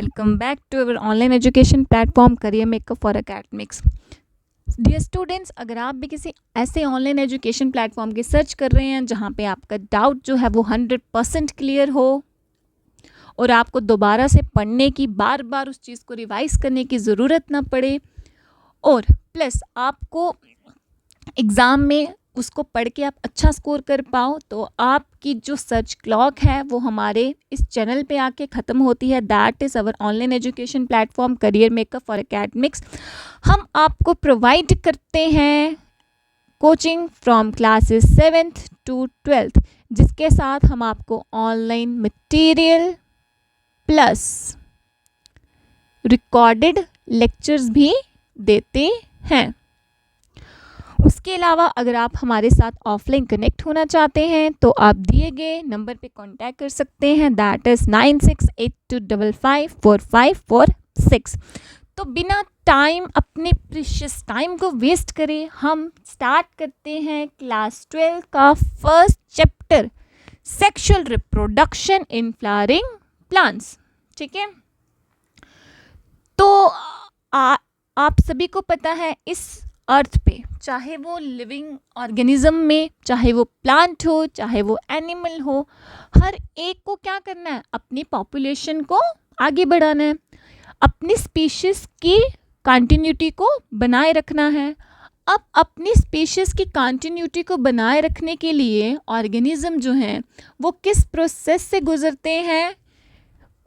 welcome back to our online education platform Career Maker for Academics. Dear students, अगर आप भी किसी ऐसे ऑनलाइन एजुकेशन प्लेटफॉर्म की सर्च कर रहे हैं जहां पे आपका डाउट जो है वो 100% क्लियर हो और आपको दोबारा से पढ़ने की बार बार उस चीज़ को रिवाइज करने की ज़रूरत ना पड़े और प्लस आपको एग्ज़ाम में उसको पढ़ के आप अच्छा स्कोर कर पाओ, तो आपकी जो सर्च क्लॉक है वो हमारे इस चैनल पे आके ख़त्म होती है. That is our online education platform career maker for academics. हम आपको प्रोवाइड करते हैं coaching from classes 7th to 12th, जिसके साथ हम आपको online material plus recorded lectures भी देते हैं. उसके अलावा अगर आप हमारे साथ ऑफलाइन कनेक्ट होना चाहते हैं तो आप दिए गए नंबर पे कांटेक्ट कर सकते हैं. That is 9682554546. तो बिना टाइम अपने प्रीशियस टाइम को वेस्ट करे हम स्टार्ट करते हैं क्लास 12 का first chapter, sexual reproduction in flowering plants. ठीक है, तो आप सभी को पता है इस अर्थ पे, चाहे वो लिविंग ऑर्गेनिज्म में, चाहे वो प्लांट हो, चाहे वो एनिमल हो, हर एक को क्या करना है, अपनी पॉपुलेशन को आगे बढ़ाना है, अपनी स्पीशीज़ की कंटिन्यूटी को बनाए रखना है. अब अपनी स्पीशीज़ की कंटिन्यूटी को बनाए रखने के लिए ऑर्गेनिज्म जो हैं वो किस प्रोसेस से गुजरते हैं,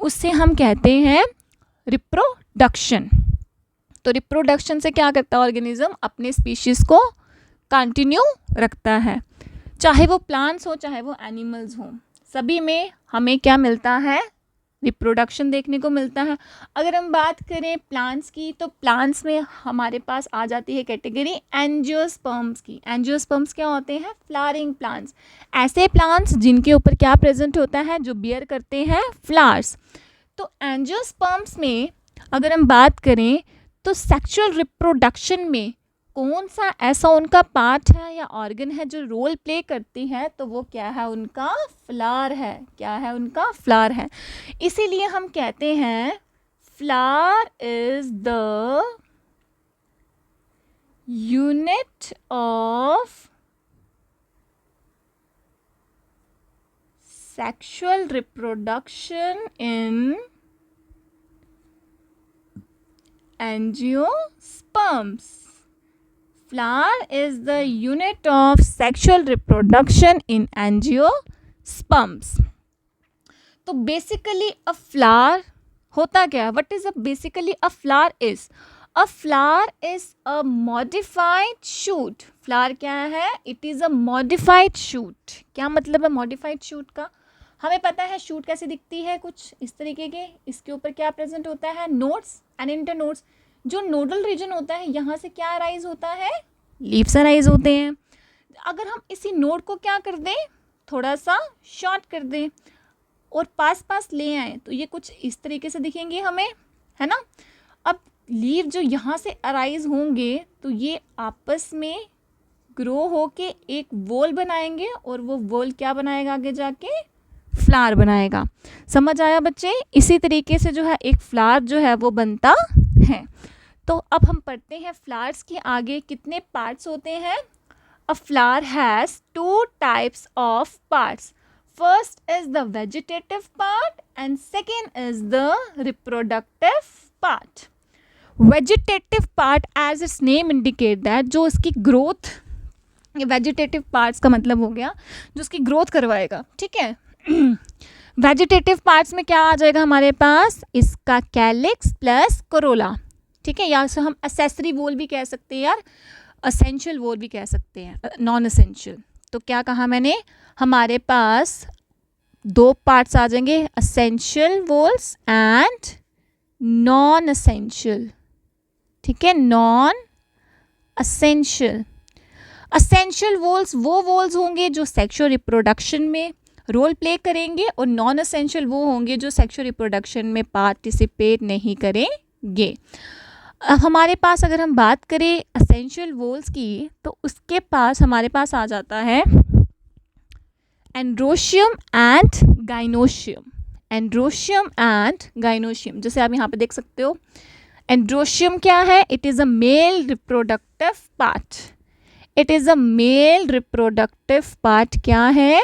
उससे हम कहते हैं रिप्रोडक्शन. तो रिप्रोडक्शन से क्या करता है ऑर्गेनिज्म, अपने स्पीशीज़ को कंटिन्यू रखता है. चाहे वो प्लांट्स हो, चाहे वो एनिमल्स हो, सभी में हमें क्या मिलता है, रिप्रोडक्शन देखने को मिलता है. अगर हम बात करें प्लांट्स की, तो प्लांट्स में हमारे पास आ जाती है कैटेगरी एंजियोस्पर्म्स की. एंजियोस्पर्म्स क्या होते हैं, फ्लावरिंग प्लांट्स. ऐसे प्लांट्स जिनके ऊपर क्या प्रेजेंट होता है, जो बियर करते हैं फ्लावर्स. तो एंजियोस्पर्म्स में अगर हम बात करें तो सेक्सुअल रिप्रोडक्शन में कौन सा ऐसा उनका पार्ट है या ऑर्गन है जो रोल प्ले करती है, तो वो क्या है, उनका फ्लावर है. क्या है, उनका फ्लावर है. इसीलिए हम कहते हैं flower is the unit of sexual reproduction in angiosperms. Flower is the unit of sexual reproduction in angiosperms. तो बेसिकली अ फ्लावर होता क्या है, what is basically a flower is, a flower is a modified shoot. Flower क्या है, it is a modified shoot. क्या मतलब है modified shoot का, हमें पता है शूट कैसे दिखती है, कुछ इस तरीके के. इसके ऊपर क्या प्रेजेंट होता है, नोड्स एंड इंटरनोड्स. जो नोडल रीजन होता है, यहाँ से क्या अराइज होता है, लीव्स अराइज होते हैं. अगर हम इसी नोड को क्या कर दें, थोड़ा सा शॉर्ट कर दें और पास पास ले आएँ, तो ये कुछ इस तरीके से दिखेंगे हमें, है ना. अब लीव जो यहाँ से अराइज होंगे तो ये आपस में ग्रो होके एक वोल बनाएंगे और वो वोल क्या बनाएगा, आगे जाके फ्लावर बनाएगा. समझ आया बच्चे. इसी तरीके से जो है एक फ्लावर जो है वो बनता है. तो अब हम पढ़ते हैं फ्लावर्स के आगे कितने पार्ट्स होते हैं. A flower has 2 types of parts. First is the vegetative part and second is the reproductive part. Vegetative part as its name indicate that, जो इसकी ग्रोथ, ये वेजिटेटिव पार्ट्स का मतलब हो गया जो उसकी ग्रोथ करवाएगा. ठीक है, वेजिटेटिव पार्ट्स में क्या आ जाएगा हमारे पास, इसका कैलिक्स प्लस कोरोला. ठीक है, या से हम एसेसरी वोल भी कह सकते हैं यार, असेंशियल वोल भी कह सकते हैं, नॉन असेंशियल. तो क्या कहा मैंने, हमारे पास 2 पार्ट्स आ जाएंगे, असेंशियल वोल्स एंड नॉन असेंशियल. ठीक है, नॉन असेंशियल. असेंशियल वोल्स वो वोल्स होंगे जो सेक्सुअल रिप्रोडक्शन में रोल प्ले करेंगे और नॉन असेंशियल वो होंगे जो सेक्सुअल रिप्रोडक्शन में पार्टिसिपेट नहीं करेंगे. हमारे पास अगर हम बात करें असेंशियल वोल्स की, तो उसके पास हमारे पास आ जाता है androecium and gynoecium. Androecium and gynoecium. जैसे आप यहाँ पे देख सकते हो, एंड्रोशियम क्या है? It is a male reproductive part. It is a male reproductive part. क्या है?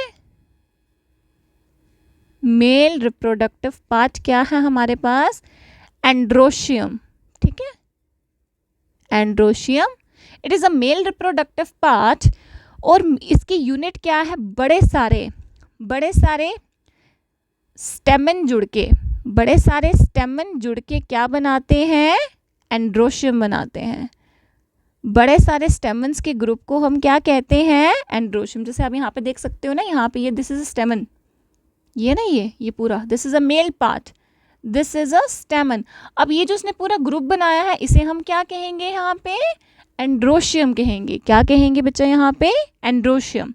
मेल रिप्रोडक्टिव पार्ट क्या है हमारे पास? एंड्रोशियम। ठीक है, androecium, it is a male reproductive part. और इसकी यूनिट क्या है? बड़े सारे स्टेमन जुड़ के, बड़े सारे स्टेमन जुड़ के क्या बनाते हैं? एंड्रोशियम बनाते हैं। बड़े सारे स्टेमन्स के ग्रुप को हम क्या कहते हैं? एंड्रोशियम। जैसे आप यहाँ पे देख सकते हो ना, यहाँ पे ये दिस इज अ स्टेमन, ये ना ये पूरा this is a male part, this is अ स्टेमन। अब ये जो उसने पूरा ग्रुप बनाया है, इसे हम क्या कहेंगे? यहाँ पे एंड्रोशियम कहेंगे। क्या कहेंगे बच्चा यहाँ पे? एंड्रोशियम।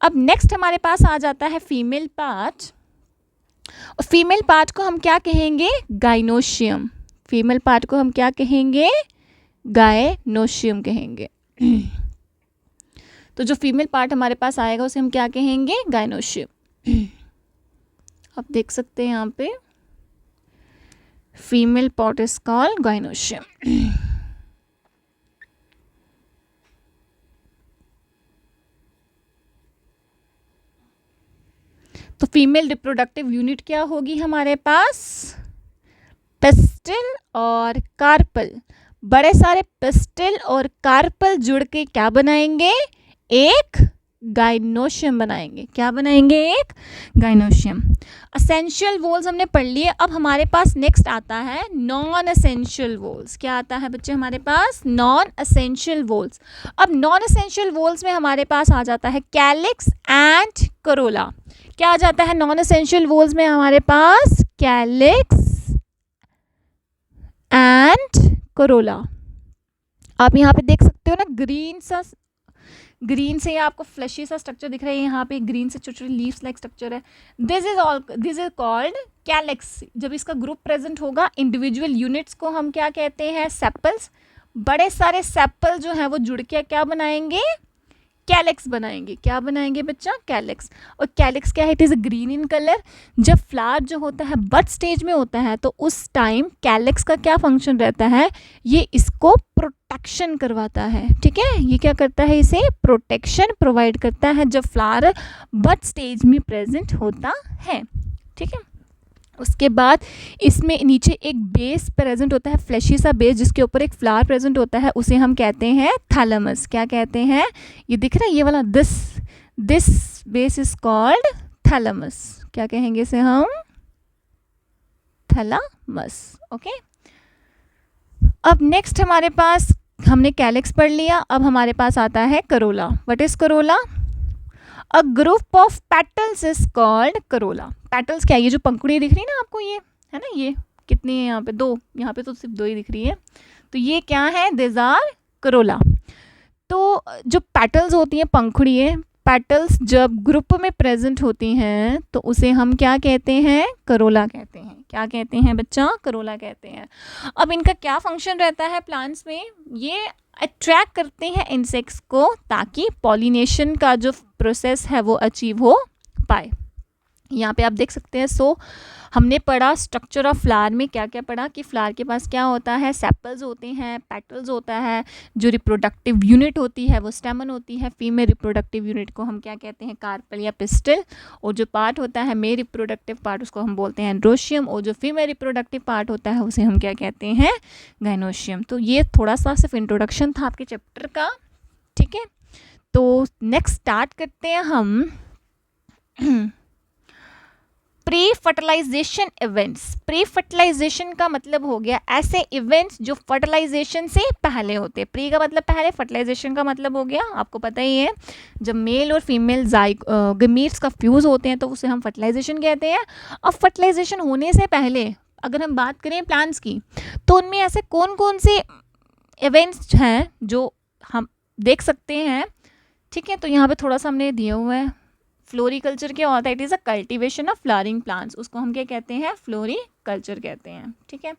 अब नेक्स्ट हमारे पास आ जाता है फीमेल पार्ट, और फीमेल पार्ट को हम क्या कहेंगे? गाइनोशियम। फीमेल पार्ट को हम क्या कहेंगे? गाइनोशियम कहेंगे। तो जो फीमेल पार्ट हमारे पास आएगा उसे हम क्या कहेंगे? गाइनोशियम। आप देख सकते हैं यहाँ पे female part is called gynoecium. तो फीमेल रिप्रोडक्टिव यूनिट क्या होगी हमारे पास? पिस्टल और कार्पल। बड़े सारे पिस्टल और कार्पल जुड़ के क्या बनाएंगे? एक गाइनोशियम बनाएंगे। क्या बनाएंगे? एक गाइनोशियम। असेंशियल वॉल्स हमने पढ़ लिए। अब हमारे पास नेक्स्ट आता है नॉन असेंशियल वॉल्स। क्या आता है बच्चे हमारे पास? Non essential walls. अब नॉन असेंशियल वॉल्स में हमारे पास आ जाता है कैलिक्स एंड करोला। क्या आ जाता है नॉन असेंशियल वॉल्स में हमारे पास? Calyx and Corolla. आप यहाँ पे देख सकते हो ना, ग्रीन से आपको फ्लैशी सा स्ट्रक्चर दिख रहा है। यहाँ पे ग्रीन से छोटे छोटे लीव्स लाइक स्ट्रक्चर है। This is called calyx. जब इसका ग्रुप प्रेजेंट होगा, इंडिविजुअल यूनिट्स को हम क्या कहते हैं? सेपल्स। बड़े सारे सेपल जो हैं वो जुड़ के क्या बनाएंगे? कैलिक्स बनाएंगे। क्या बनाएंगे बच्चा? कैलिक्स। और कैलिक्स क्या है? It is green in colour. जब फ्लावर जो होता है बड स्टेज में होता है, तो उस टाइम कैलिक्स का क्या फंक्शन रहता है? ये इसको प्रोटेक्शन करवाता है। ठीक है, ये क्या करता है? इसे प्रोटेक्शन प्रोवाइड करता है जब फ्लावर बड स्टेज में प्रेजेंट होता है। ठीक है, उसके बाद इसमें नीचे एक बेस प्रेजेंट होता है, फ्लैशी सा बेस, जिसके ऊपर एक फ्लावर प्रेजेंट होता है। उसे हम कहते हैं थैलेमस। क्या कहते हैं? ये दिख रहा है ये वाला, this base is called thalamus. क्या कहेंगे इसे हम? थैलेमस। ओके। अब नेक्स्ट हमारे पास, हमने कैलिक्स पढ़ लिया। अब हमारे पास आता है Corolla. What is Corolla? A group of petals is called Corolla. Petals क्या है? ये जो पंखुड़ी दिख रही है ना आपको, ये है ना, ये कितनी है यहाँ पे? 2। यहाँ पे तो सिर्फ 2 ही दिख रही है। तो ये क्या है? This are corolla. तो जो पेटल्स होती हैं, पंखुड़ी है, पेटल्स जब ग्रुप में प्रेजेंट होती हैं तो उसे हम क्या कहते हैं? करोला कहते हैं। क्या कहते हैं बच्चा? करोला कहते हैं। अब इनका क्या फंक्शन रहता है प्लांट्स में? ये अट्रैक्ट करते हैं इंसेक्ट्स को, ताकि पॉलिनेशन का जो प्रोसेस है वो अचीव हो पाए। यहाँ पे आप देख सकते हैं। सो हमने पढ़ा स्ट्रक्चर ऑफ फ्लावर में क्या क्या पढ़ा, कि फ्लावर के पास क्या होता है? सेपल्स होते हैं, पेटल्स होता है, जो रिप्रोडक्टिव यूनिट होती है वो स्टेमन होती है। फीमेल रिप्रोडक्टिव यूनिट को हम क्या कहते हैं? कार्पल या पिस्टल। और जो पार्ट होता है मेल रिप्रोडक्टिव पार्ट, उसको हम बोलते हैं एंड्रोशियम। और जो फीमेल रिप्रोडक्टिव पार्ट होता है उसे हम क्या कहते हैं? गाइनोशियम। तो ये थोड़ा सा सिर्फ इंट्रोडक्शन था आपके चैप्टर का। ठीक है, तो नेक्स्ट स्टार्ट करते हैं हम pre fertilization events. Pre fertilization का मतलब हो गया ऐसे इवेंट्स जो फर्टिलाइजेशन से पहले होते हैं। प्री का मतलब पहले, फर्टिलाइजेशन का मतलब हो गया, आपको पता ही है, जब मेल और फीमेल गमीट्स का फ्यूज होते हैं तो उसे हम फर्टिलाइजेशन कहते हैं। अब फर्टिलाइजेशन होने से पहले अगर हम बात करें प्लांट्स की, तो उनमें ऐसे कौन कौन से इवेंट्स हैं जो हम देख सकते हैं। ठीक है, तो यहाँ पे थोड़ा सा हमने दिया हुआ है। फ्लोरिकल्चर क्या होता है? It is a cultivation of flowering plants. उसको हम क्या कहते हैं? फ्लोरिकल्चर कहते हैं। ठीक है,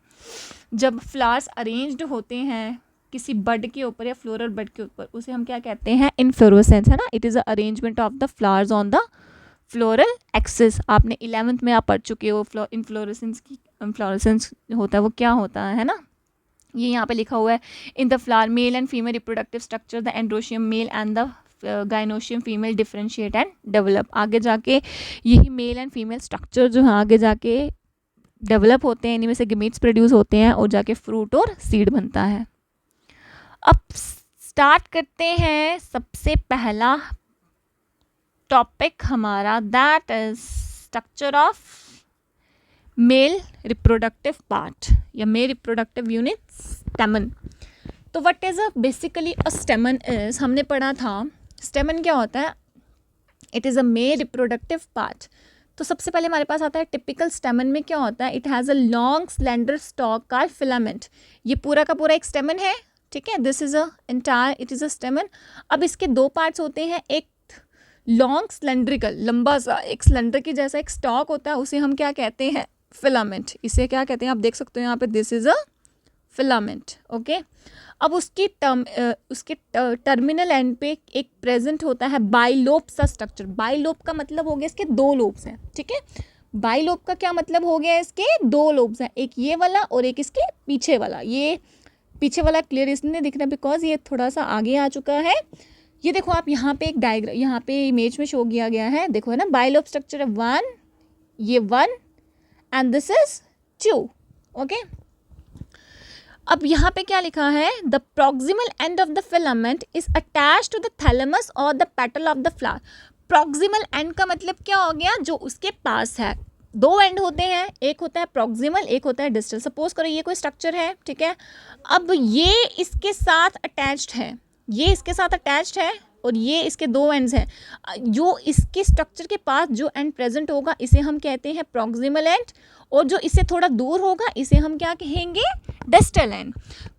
जब फ्लावर्स अरेंज्ड होते हैं किसी बड के ऊपर या फ्लोरल बड के ऊपर, उसे हम क्या कहते हैं? इनफ्लोरेसेंस, है ना। It is a arrangement of the flowers on the floral axis. आपने 11th में आप पढ़ चुके हो इन्फ्लोरेसेंस होता है वो क्या होता है ना। ये यहाँ पे लिखा हुआ है, in the flower male and female reproductive structure the androecium male and the gynoecium female differentiate and develop. आगे जाके यही मेल एंड फीमेल स्ट्रक्चर जो है आगे जाके डेवलप होते हैं, इन्हीं में से गेमीट्स प्रोड्यूस होते हैं और जाके फ्रूट और सीड बनता है। अब स्टार्ट करते हैं सबसे पहला टॉपिक हमारा, that is structure of male reproductive part या मेल रिप्रोडक्टिव यूनिट स्टेमन। तो what is basically a स्टेमन is, हमने पढ़ा था स्टेमन क्या होता है, it is a male reproductive part. तो सबसे पहले हमारे पास आता है टिपिकल स्टेमन में क्या होता है, it has a long slender stock का फिलामेंट। ये पूरा का पूरा एक स्टेमन है, ठीक है, this is a entire it is अ स्टेमन। अब इसके दो पार्ट्स होते हैं, एक लॉन्ग सिलेंड्रिकल लंबा सा एक सिलेंडर की जैसा एक स्टॉक होता है, उसे हम क्या कहते हैं, फिलामेंट। इसे क्या कहते हैं, आप देख सकते हो यहाँ पे, this is a filament, okay. अब उसके टर्मिनल एंड पे एक प्रेजेंट होता है बाइलोब सा स्ट्रक्चर। बाइलोब का मतलब हो गया इसके दो लोब्स हैं, ठीक है। बाइलोब का क्या मतलब हो गया, इसके दो लोब्स हैं, एक ये वाला और एक इसके पीछे वाला। ये पीछे वाला क्लियर इसलिए दिख रहा है बिकॉज ये थोड़ा सा आगे आ चुका है। ये देखो आप यहाँ पे एक डायग्राम यहाँ पे इमेज में शो किया गया है, देखो है ना, बाइलोब स्ट्रक्चर है 1, ये 1 एंड दिस इज 2, ओके। अब यहाँ पे क्या लिखा है, the proximal end of the filament is attach to the thalamus और the petal of the flower. Proximal end का मतलब क्या हो गया, जो उसके पास है। दो एंड होते हैं, एक होता है प्रॉक्सिमल, एक होता है डिस्टल। सपोज करो ये कोई स्ट्रक्चर है, ठीक है, अब ये इसके साथ अटैच्ड है, ये इसके साथ अटैच्ड है और ये इसके दो एंड्स हैं। जो इसके स्ट्रक्चर के पास जो एंड प्रेजेंट होगा इसे हम कहते हैं प्रॉक्सिमल एंड, और जो इससे थोड़ा दूर होगा इसे हम क्या कहेंगे, डिस्टल एंड।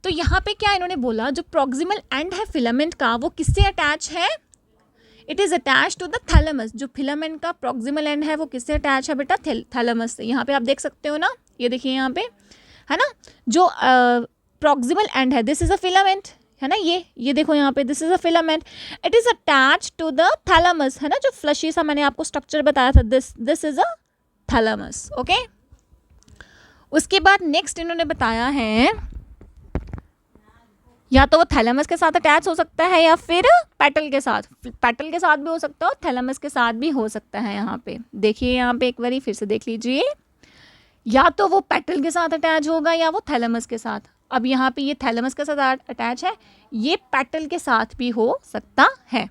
तो यहाँ पे क्या इन्होंने बोला, जो प्रॉक्सिमल एंड है फिलामेंट का वो किससे अटैच है, it is attach to the thalamus. जो फिलामेंट का प्रॉक्सिमल एंड है वो किससे अटैच है बेटा, थैलेमस से। यहाँ पे आप देख सकते हो ना, ये देखिए यहाँ पे है ना, जो प्रॉक्सिमल एंड है, दिस इज अ फिलामेंट है ना, ये देखो यहाँ पे, this is a filament, it is attach to the thalamus, है ना, जो फ्लशी सा मैंने आपको स्ट्रक्चर बताया था, this is a thalamus, okay. उसके बाद नेक्स्ट इन्होंने बताया है, या तो वो थैलेमस के साथ अटैच हो सकता है या फिर पेटल के साथ भी हो सकता है और थैलेमस के साथ भी हो सकता है। यहाँ पे देखिए, यहाँ पे एक बारी फिर से देख लीजिए, या तो वो पेटल के साथ अटैच होगा या वो थैलेमस के साथ। अब यहाँ पे ये थैलेमस के साथ अटैच है, ये पेटल के साथ भी हो सकता है,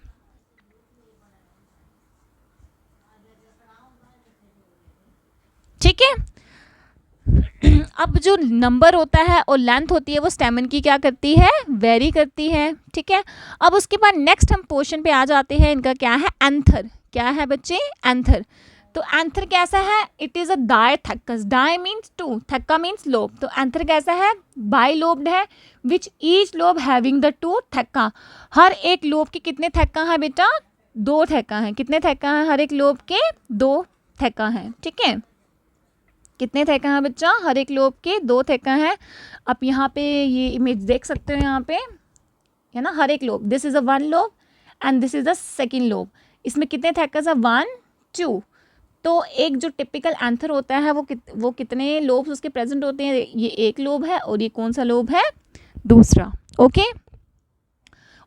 ठीक है। अब जो नंबर होता है और लेंथ होती है वो स्टेमन की क्या करती है, वेरी करती है, ठीक है। अब उसके बाद नेक्स्ट हम पोर्शन पे आ जाते हैं, इनका क्या है, एंथर। क्या है बच्चे, एंथर। तो एंथर कैसा है, it is a dithecous, di means two, theca means lobe. तो एंथर कैसा है, बाई लोब्ड है, which each lobe having the two theca. हर एक लोब के कितने थेक्का हैं बेटा, 2 थेक्का हैं। कितने थेक्का हैं, हर एक लोब के 2 थेक्का हैं, ठीक है। कितने थेक्का हैं बच्चा, हर एक लोब के 2 थेक्का हैं। आप यहाँ पे ये इमेज देख सकते हो, यहाँ पे है ना, हर एक lobe, this is a 1 lobe and this is the second lobe. इसमें कितने थेक्कास है, 1 2। तो एक जो टिपिकल एंथर होता है वो कितने लोब्स उसके प्रेजेंट होते हैं, ये एक लोब है और ये कौन सा लोब है, दूसरा, ओके।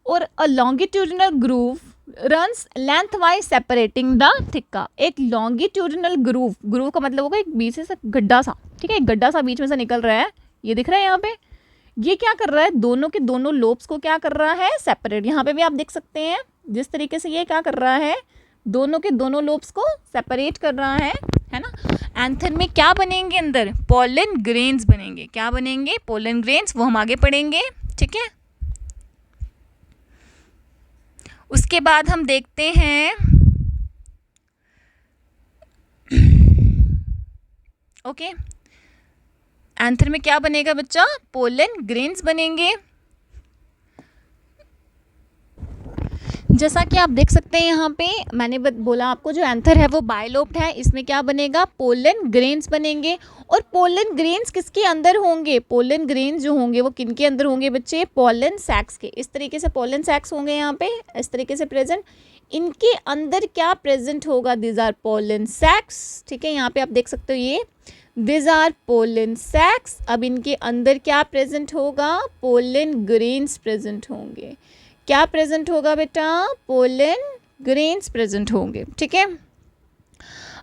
और a longitudinal groove runs lengthwise separating the theca. एक लॉन्गिट्यूडिनल ग्रूव का मतलब होगा एक बीच से गड्ढा सा, ठीक है, एक गड्ढा सा बीच में से निकल रहा है, ये दिख रहा है यहाँ पे। ये क्या कर रहा है, दोनों के दोनों लोब्स को क्या कर रहा है, सेपरेट। यहाँ पे भी आप देख सकते हैं जिस तरीके से ये क्या कर रहा है, दोनों के दोनों लोब्स को सेपरेट कर रहा है ना। एंथर में क्या बनेंगे, अंदर पोलन ग्रेन्स बनेंगे। क्या बनेंगे, पोलन ग्रेन्स, वो हम आगे पढ़ेंगे, ठीक है। उसके बाद हम देखते हैं, ओके, एंथर में क्या बनेगा बच्चा, पोलन ग्रेन्स बनेंगे। जैसा कि आप देख सकते हैं यहाँ पे मैंने बोला आपको, जो एंथर है वो बायलोब्ड है, इसमें क्या बनेगा, पोलन ग्रेन्स बनेंगे। और पोलन ग्रेन्स किसके अंदर होंगे, पोलन ग्रेन्स जो होंगे वो किन के अंदर होंगे बच्चे, पोलन सैक्स के। इस तरीके से पोलन सैक्स होंगे यहाँ पे, इस तरीके से प्रेजेंट। इनके अंदर क्या प्रेजेंट होगा, दिस आर पोलन सैक्स, ठीक है, यहाँ पे आप देख सकते हो ये दिस आर पोलन सैक्स। अब इनके अंदर क्या प्रेजेंट होगा, पोलन ग्रेन्स प्रेजेंट होंगे। क्या प्रेजेंट होगा बेटा, पोलन ग्रेन्स प्रेजेंट होंगे, ठीक है।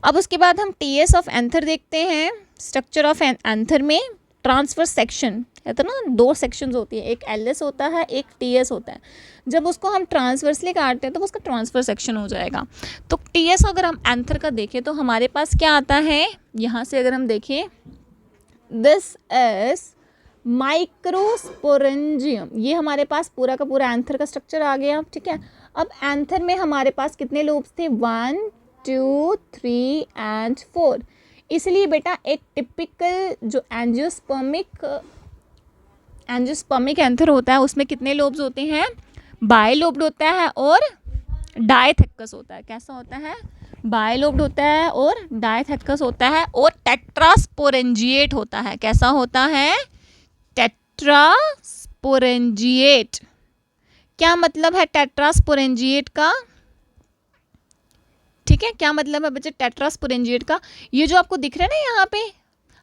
अब उसके बाद हम टीएस ऑफ एंथर देखते हैं। स्ट्रक्चर ऑफ एंथर में ट्रांसफर सेक्शन है तो ना, दो सेक्शंस होती है, एक एलएस होता है, एक टीएस होता है। जब उसको हम ट्रांसवर्सली काटते हैं तो उसका ट्रांसफर सेक्शन हो जाएगा। तो टीएस अगर हम एंथर का देखें तो हमारे पास क्या आता है, यहाँ से अगर हम देखें, दिस इज माइक्रोस्पोरेंजियम, ये हमारे पास पूरा का पूरा एंथर का स्ट्रक्चर आ गया, ठीक है। अब एंथर में हमारे पास कितने लोब्स थे, 1 2 3 एंड 4। इसलिए बेटा एक टिपिकल जो एंजियोस्पर्मिक एंथर होता है उसमें कितने लोब्स होते हैं, बाइलोब्ड होता है और डायथेक्कस होता है। कैसा होता है, बाइलोब्ड होता है और डायथेक्कस होता है और टेट्रास्पोरेंजिएट होता है। कैसा होता है, टेट्रास्पोरेंजिएट। क्या मतलब है टेट्रास्पोरेंजिएट का, ठीक है, क्या मतलब है बच्चे टेट्रास्पोरेंजिएट का। ये जो आपको दिख रहा है ना यहाँ पे,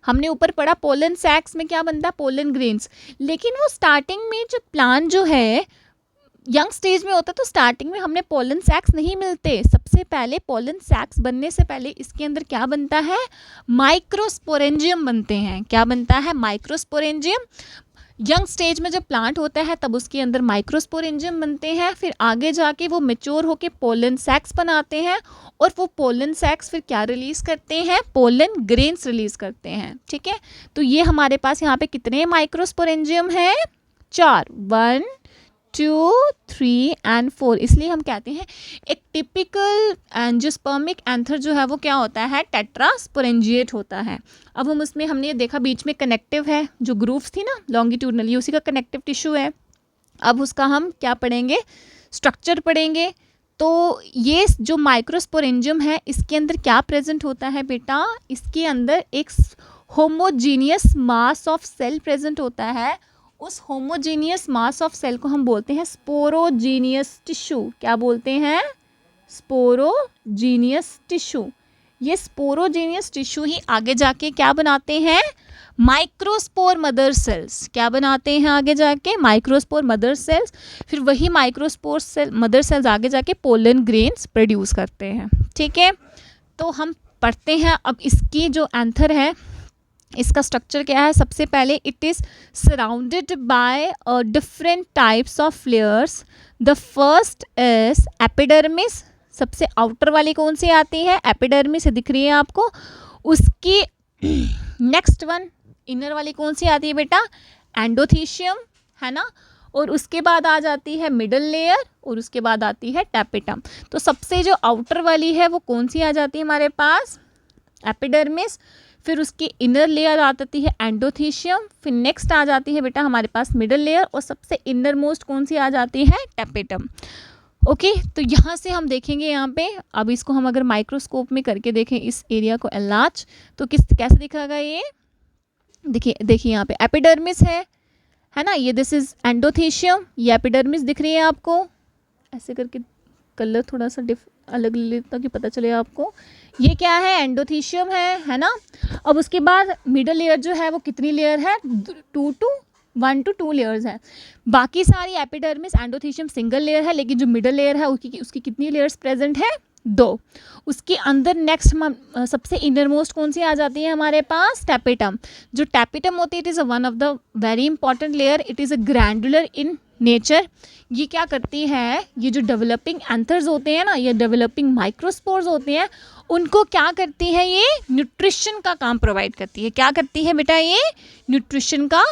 हमने ऊपर पढ़ा पोलन सैक्स में क्या बनता है, पोलन ग्रेन्स। लेकिन वो स्टार्टिंग में जो प्लांट जो है यंग स्टेज में होता है तो स्टार्टिंग में हमने पोलन सैक्स नहीं मिलते। सबसे पहले पोलन सैक्स बनने से पहले इसके अंदर क्या बनता है, माइक्रोस्पोरेंजियम बनते हैं। क्या बनता है, माइक्रोस्पोरेंजियम। यंग स्टेज में जब प्लांट होता है तब उसके अंदर माइक्रोस्पोरेंजियम बनते हैं, फिर आगे जाके वो मैच्योर होके पोलन सैक्स बनाते हैं और वो पोलन सैक्स फिर क्या रिलीज करते हैं, पोलन ग्रेन्स रिलीज करते हैं, ठीक है। तो ये हमारे पास यहाँ पे कितने माइक्रोस्पोरेंजियम हैं, 4, 1 2 3 एंड 4। इसलिए हम कहते हैं एक टिपिकल एंजियोस्पर्मिक एंथर जो है वो क्या होता है, टेट्रास्पोरेंजिएट होता है। अब हम उसमें हमने ये देखा बीच में कनेक्टिव है, जो ग्रूव्स थी ना लॉन्गिट्यूडनल, ये उसी का कनेक्टिव टिश्यू है। अब उसका हम क्या पढ़ेंगे, स्ट्रक्चर पढ़ेंगे। तो ये जो माइक्रोस्पोरेंजियम है इसके अंदर क्या प्रेजेंट होता है बेटा, इसके अंदर एक homogeneous mass of cell present होता है। उस होमोजीनियस मास ऑफ सेल को हम बोलते हैं स्पोरोजीनियस टिश्यू। क्या बोलते हैं, स्पोरोजीनियस टिश्यू। ये स्पोरोजीनियस टिश्यू ही आगे जाके क्या बनाते हैं, माइक्रोस्पोर मदर सेल्स। क्या बनाते हैं आगे जाके, माइक्रोस्पोर मदर सेल्स। फिर वही माइक्रोस्पोर सेल मदर सेल्स आगे जाके पोलन ग्रेन्स प्रोड्यूस करते हैं, ठीक है। तो हम पढ़ते हैं अब इसकी जो एंथर है इसका स्ट्रक्चर क्या है। सबसे पहले it is surrounded by different types of layers. The first is epidermis, सबसे आउटर वाली कौन सी आती है, एपिडर्मिस दिख रही है आपको। उसकी नेक्स्ट वन इनर वाली कौन सी आती है बेटा, एंडोथीशियम, है ना। और उसके बाद आ जाती है मिडल लेयर और उसके बाद आती है टैपेटम। तो सबसे जो आउटर वाली है वो कौन सी आ जाती है हमारे पास, एपिडर्मिस। फिर उसकी इनर लेयर आ जाती है एंडोथीशियम। फिर नेक्स्ट आ जाती है बेटा हमारे पास मिडल लेयर और सबसे इनर मोस्ट कौन सी आ जाती है, टैपेटम। ओके, तो यहाँ से हम देखेंगे यहाँ पे, अब इसको हम अगर माइक्रोस्कोप में करके देखें इस एरिया को एलार्ज, तो कैसे दिखेगा ये, देखिए यहाँ पे एपिडर्मिस है ना, ये दिस इज एंडोथीशियम, ये एपिडर्मिस दिख रही है आपको। ऐसे करके कलर थोड़ा सा अलग ले ताकि पता चले आपको। ये क्या है, एंडोथीशियम है ना। अब उसके बाद मिडल लेयर जो है वो कितनी लेयर है, 1 to 2 लेयर्स है। बाकी सारी एपिडर्मिस एंडोथीशियम सिंगल लेयर है, लेकिन जो मिडल लेयर है उसकी कितनी लेयर्स प्रेजेंट है, 2। उसके अंदर नेक्स्ट सबसे इनर मोस्ट कौन सी आ जाती है हमारे पास, टैपेटम। जो टैपेटम होती है it is one of the very important layer, it is a glandular in nature. ये क्या करती है, ये जो डेवलपिंग एंथर्स होते हैं ना, ये डेवलपिंग माइक्रोस्पोर्स होते हैं, उनको क्या करती है, ये न्यूट्रिशन का काम प्रोवाइड करती है। क्या करती है बेटा, ये न्यूट्रिशन का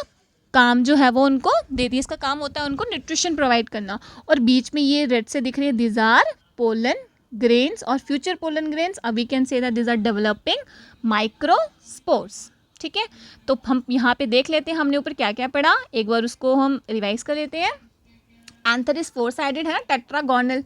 काम जो है वो उनको देती है। इसका काम होता है उनको न्यूट्रिशन प्रोवाइड करना। और बीच में ये रेड से दिख रही है, दिज आर पोलन ग्रेन्स और फ्यूचर पोलन ग्रेन्स। अब we can say that these are developing microspores, ठीक है। तो हम यहाँ पे देख लेते हैं हमने ऊपर क्या क्या पढ़ा, एक बार उसको हम रिवाइज कर लेते हैं। एंथर इज 4 साइडेड है ना, टेट्रागोनल,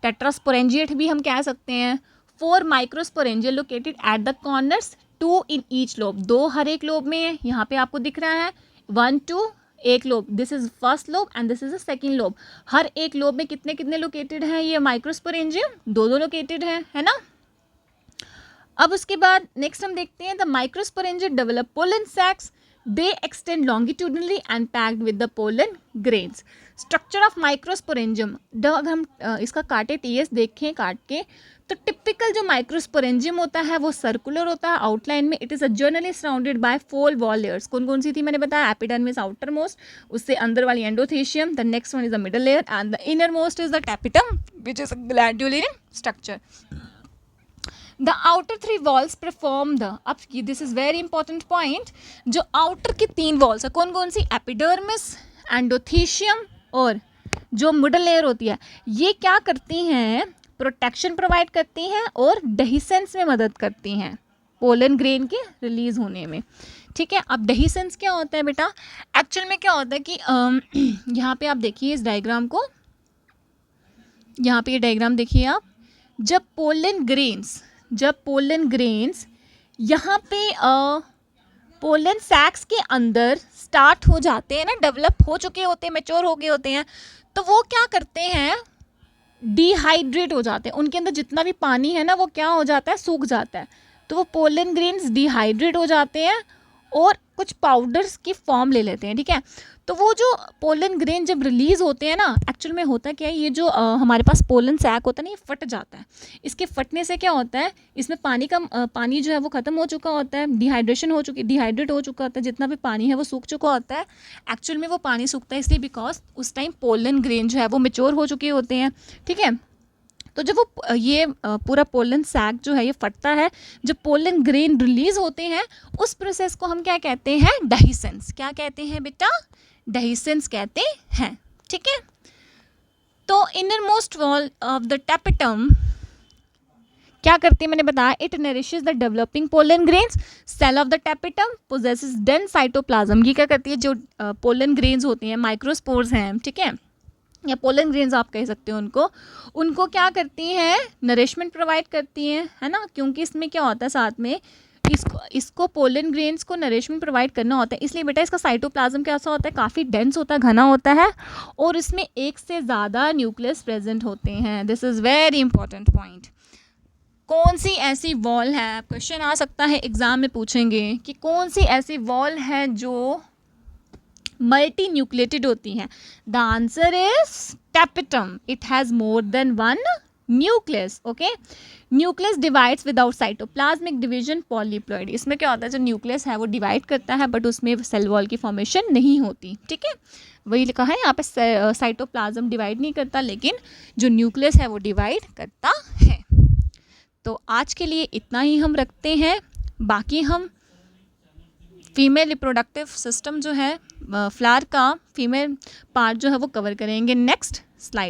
टेट्रास्पोरेंजिएट भी हम कह सकते हैं। 4 microsporangia located at the corners, 2 in each lobe, 2 हर एक लोब में है। यहाँ पे आपको दिख रहा है 1 2 एक lobe, this is first lobe and this is the second lobe. हर एक लोब में कितने कितने लोकेटेड हैं ये माइक्रोस्पोरेंजियम, दो लोकेटेड है ना. अब उसके बाद नेक्स्ट हम देखते हैं the microsporangium develop pollen sacs, they extend longitudinally and packed with the pollen grains. Structure of microsporangium, अगर हम इसका काटे टीएस देखें काट के, तो टिपिकल जो माइक्रोस्पोरेंजियम होता है वो सर्कुलर होता है आउटलाइन में. It is generally surrounded by 4 wall layers. कौन कौन सी थी मैंने बताया, एपिडर्मिस आउटर मोस्ट, उससे अंदर वाली endothecium, the next one is the middle layer and the innermost is the tapetum which is glandular in structure. The outer 3 walls perform the, अब this is very important point, जो outer की 3 walls है कौन कौन सी, epidermis, endothecium और जो middle layer होती है, ये क्या करती हैं, प्रोटेक्शन प्रोवाइड करती हैं और डेहिसेंस में मदद करती हैं पोलन ग्रेन के रिलीज होने में. ठीक है, अब डेहिसेंस क्या होता है बेटा, एक्चुअल में क्या होता है कि यहाँ पे आप देखिए इस डायग्राम को, यहाँ पे ये डायग्राम देखिए आप, जब पोलन ग्रेन्स यहाँ पे पोलन सैक्स के अंदर स्टार्ट हो जाते हैं ना, डेवलप हो चुके होते हैं, मैच्योर हो गए होते हैं, तो वो क्या करते हैं, डिहाइड्रेट हो जाते हैं. उनके अंदर जितना भी पानी है ना वो क्या हो जाता है, सूख जाता है. तो वो पोलन ग्रेन्स डिहाइड्रेट हो जाते हैं और कुछ पाउडर्स की फॉर्म ले लेते हैं. ठीक है, तो वो जो पोलन ग्रेन जब रिलीज़ होते हैं ना, एक्चुअल में होता क्या है, ये जो हमारे पास पोलन सैक होता है ना, ये फट जाता है. इसके फटने से क्या होता है, इसमें पानी जो है वो ख़त्म हो चुका होता है, डिहाइड्रेट हो चुका होता है, जितना भी पानी है वो सूख चुका होता है. एक्चुअल में वो पानी सूखता है इसलिए बिकॉज उस टाइम पोलन ग्रेन जो है वो मेच्योर हो चुके होते हैं. ठीक है, तो जब वो ये पूरा पोलन सैक जो है ये फटता है, जब पोलन ग्रेन रिलीज होते हैं, उस प्रोसेस को हम क्या कहते हैं, डेहिसेंस. क्या कहते हैं बेटा, डेहिसेंस कहते हैं. ठीक है, तो inner most wall of the tapetum क्या करती है मैंने बताया, it nourishes the developing pollen grains. Cell of the tapetum possesses dense cytoplasm. ये क्या करती है, जो पोलन ग्रेन्स होती हैं, माइक्रोस्पोर्स हैं, ठीक है, या पोलन ग्रेन्स आप कह सकते हो उनको क्या करती हैं, नरिशमेंट प्रोवाइड करती हैं, है ना, क्योंकि इसमें क्या होता है साथ में इसको पोलन ग्रेन्स को नरिशमेंट प्रोवाइड करना होता है. इसलिए बेटा इसका साइटोप्लाज्म कैसा होता है, काफ़ी डेंस होता है, घना होता है, और इसमें एक से ज़्यादा न्यूक्लियस प्रेजेंट होते हैं. This is very important point. कौन सी ऐसी वॉल है, क्वेश्चन आ सकता है एग्जाम में पूछेंगे कि कौन सी ऐसी वॉल है जो मल्टी न्यूक्लिएटेड होती हैं. The answer is tapetum. It has more than one nucleus. Okay, nucleus divides without cytoplasmic division polyploid. इसमें क्या होता है, जो न्यूक्लियस है वो डिवाइड करता है बट उसमें सेल वॉल की फॉर्मेशन नहीं होती. ठीक है, वही लिखा है यहाँ पे, साइटोप्लाज्म डिवाइड नहीं करता लेकिन जो न्यूक्लियस है वो डिवाइड करता है. तो आज के लिए इतना ही हम रखते हैं, बाकी हम फीमेल रिप्रोडक्टिव सिस्टम जो है फ्लावर का फीमेल पार्ट जो है वो कवर करेंगे नेक्स्ट स्लाइड.